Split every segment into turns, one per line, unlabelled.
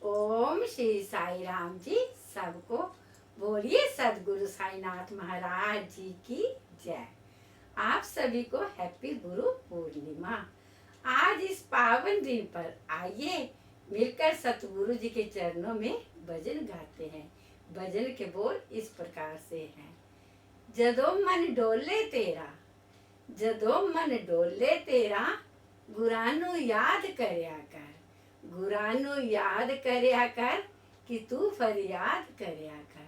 ओम श्री साई राम जी सबको बोलिए। सदगुरु साईनाथ महाराज जी की जय। आप सभी को हैप्पी गुरु पूर्णिमा। आज इस पावन दिन पर आइए मिलकर सतगुरु जी के चरणों में भजन गाते हैं। भजन के बोल इस प्रकार से हैं। जदों मन डोले तेरा, जदों मन डोले तेरा, गुरानू याद करया कर, गुरानू याद करया कर, कि तू फरियाद करया कर।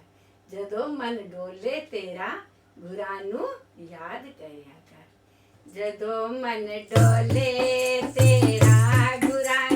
जदों मन डोले तेरा, गुरानू याद करया कर। जदों मन डोले तेरा, गुरानू